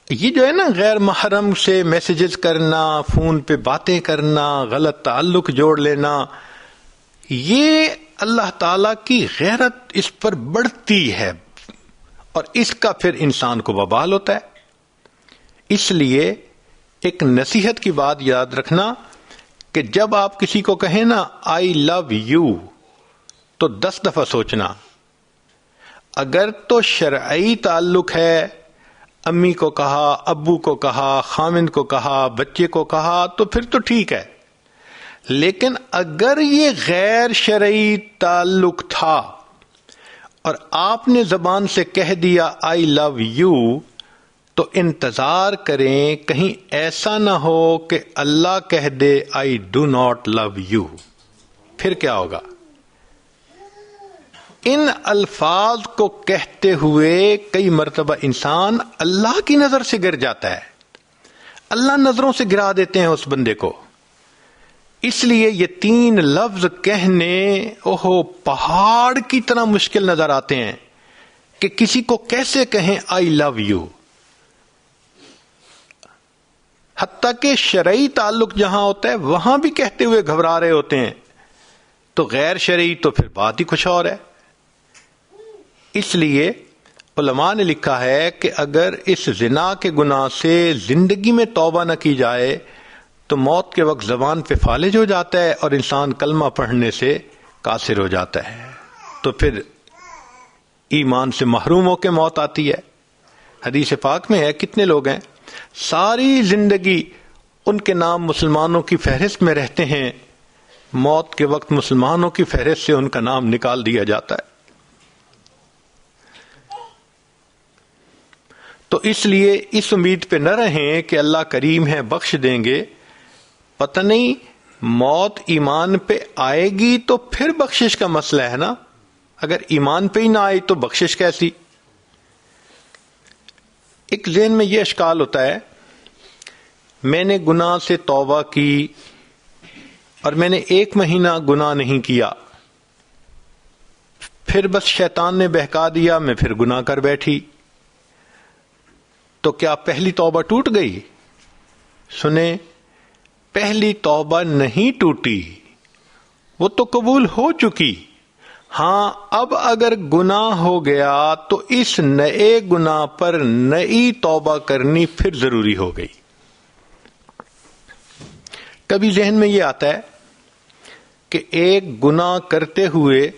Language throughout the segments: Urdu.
یہ جو ہے نا غیر محرم سے میسیجز کرنا، فون پہ باتیں کرنا، غلط تعلق جوڑ لینا، یہ اللہ تعالی کی غیرت اس پر بڑھتی ہے اور اس کا پھر انسان کو وبال ہوتا ہے. اس لیے ایک نصیحت کی بات یاد رکھنا کہ جب آپ کسی کو کہیں نا آئی لو یو تو 10 دفعہ سوچنا. اگر تو شرعی تعلق ہے، امی کو کہا، ابو کو کہا، خامند کو کہا، بچے کو کہا، تو پھر تو ٹھیک ہے. لیکن اگر یہ غیر شرعی تعلق تھا اور آپ نے زبان سے کہہ دیا آئی لو یو، تو انتظار کریں کہیں ایسا نہ ہو کہ اللہ کہہ دے I do not love you. پھر کیا ہوگا؟ ان الفاظ کو کہتے ہوئے کئی مرتبہ انسان اللہ کی نظر سے گر جاتا ہے. اللہ نظروں سے گرا دیتے ہیں اس بندے کو. اس لیے یہ 3 لفظ کہنے پہاڑ کی طرح مشکل نظر آتے ہیں کہ کسی کو کیسے کہیں آئی لو یو. حتیٰ کہ شرعی تعلق جہاں ہوتا ہے وہاں بھی کہتے ہوئے گھبرا رہے ہوتے ہیں، تو غیر شرعی تو پھر بات ہی کچھ اور ہے. اس لیے علماء نے لکھا ہے کہ اگر اس زنا کے گناہ سے زندگی میں توبہ نہ کی جائے تو موت کے وقت زبان پہ فالج ہو جاتا ہے اور انسان کلمہ پڑھنے سے قاصر ہو جاتا ہے، تو پھر ایمان سے محروم ہو کے موت آتی ہے. حدیث پاک میں ہے کتنے لوگ ہیں ساری زندگی ان کے نام مسلمانوں کی فہرست میں رہتے ہیں، موت کے وقت مسلمانوں کی فہرست سے ان کا نام نکال دیا جاتا ہے. تو اس لیے اس امید پہ نہ رہیں کہ اللہ کریم ہے بخش دیں گے. پتہ نہیں موت ایمان پہ آئے گی تو پھر بخشش کا مسئلہ ہے نا. اگر ایمان پہ ہی نہ آئی تو بخشش کیسی؟ ایک ذہن میں یہ اشکال ہوتا ہے، میں نے گناہ سے توبہ کی اور میں نے 1 مہینہ گناہ نہیں کیا، پھر بس شیطان نے بہکا دیا، میں پھر گناہ کر بیٹھی، تو کیا پہلی توبہ ٹوٹ گئی؟ سنیں، پہلی توبہ نہیں ٹوٹی، وہ تو قبول ہو چکی. ہاں اب اگر گناہ ہو گیا تو اس نئے گناہ پر نئی توبہ کرنی پھر ضروری ہو گئی. کبھی ذہن میں یہ آتا ہے کہ ایک گناہ کرتے ہوئے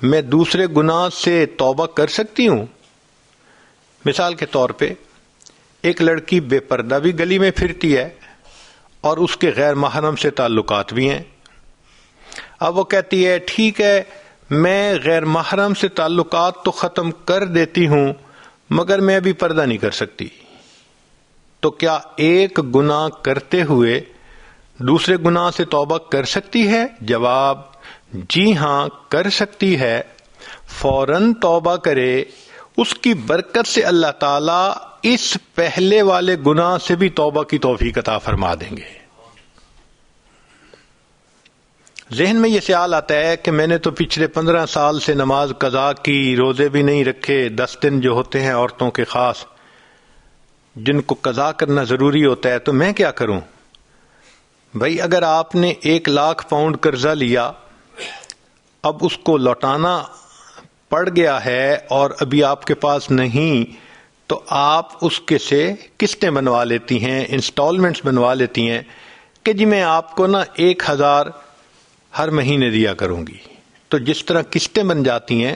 میں دوسرے گناہ سے توبہ کر سکتی ہوں. مثال کے طور پہ ایک لڑکی بے پردہ بھی گلی میں پھرتی ہے اور اس کے غیر محرم سے تعلقات بھی ہیں. اب وہ کہتی ہے ٹھیک ہے میں غیر محرم سے تعلقات تو ختم کر دیتی ہوں مگر میں ابھی پردہ نہیں کر سکتی. تو کیا ایک گناہ کرتے ہوئے دوسرے گناہ سے توبہ کر سکتی ہے؟ جواب جی ہاں کر سکتی ہے. فوراً توبہ کرے، اس کی برکت سے اللہ تعالیٰ اس پہلے والے گناہ سے بھی توبہ کی توفیق عطا فرما دیں گے. ذہن میں یہ خیال آتا ہے کہ میں نے تو پچھلے 15 سال سے نماز قضا کی، روزے بھی نہیں رکھے، 10 دن جو ہوتے ہیں عورتوں کے خاص جن کو قضا کرنا ضروری ہوتا ہے، تو میں کیا کروں؟ بھائی اگر آپ نے 1 لاکھ پاؤنڈ قرضہ لیا، اب اس کو لوٹانا پڑ گیا ہے اور ابھی آپ کے پاس نہیں، تو آپ اس کے سے قسطیں بنوا لیتی ہیں، انسٹالمنٹس بنوا لیتی ہیں کہ جی میں آپ کو نا 1000 ہر مہینے دیا کروں گی. تو جس طرح قسطیں بن جاتی ہیں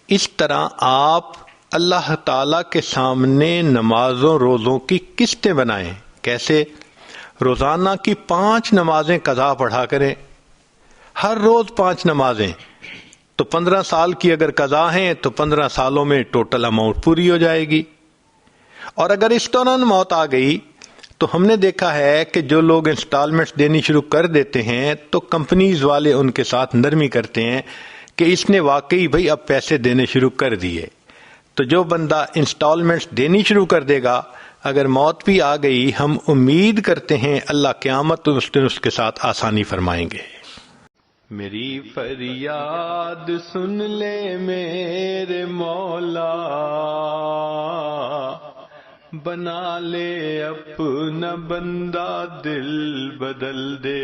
اس طرح آپ اللہ تعالی کے سامنے نمازوں روزوں کی قسطیں بنائیں. کیسے؟ روزانہ کی 5 نمازیں قضا پڑھا کریں، ہر روز 5 نمازیں. تو 15 سال کی اگر قضا ہیں تو 15 سالوں میں ٹوٹل اماؤنٹ پوری ہو جائے گی. اور اگر اس دوران موت آ گئی تو ہم نے دیکھا ہے کہ جو لوگ انسٹالمنٹس دینی شروع کر دیتے ہیں تو کمپنیز والے ان کے ساتھ نرمی کرتے ہیں کہ اس نے واقعی بھئی اب پیسے دینے شروع کر دیے. تو جو بندہ انسٹالمنٹس دینی شروع کر دے گا، اگر موت بھی آ گئی، ہم امید کرتے ہیں اللہ قیامت اس دن اس کے ساتھ آسانی فرمائیں گے. میری فریاد سن لے میرے مولا، بنا لے اپنا بندہ دل بدل دے.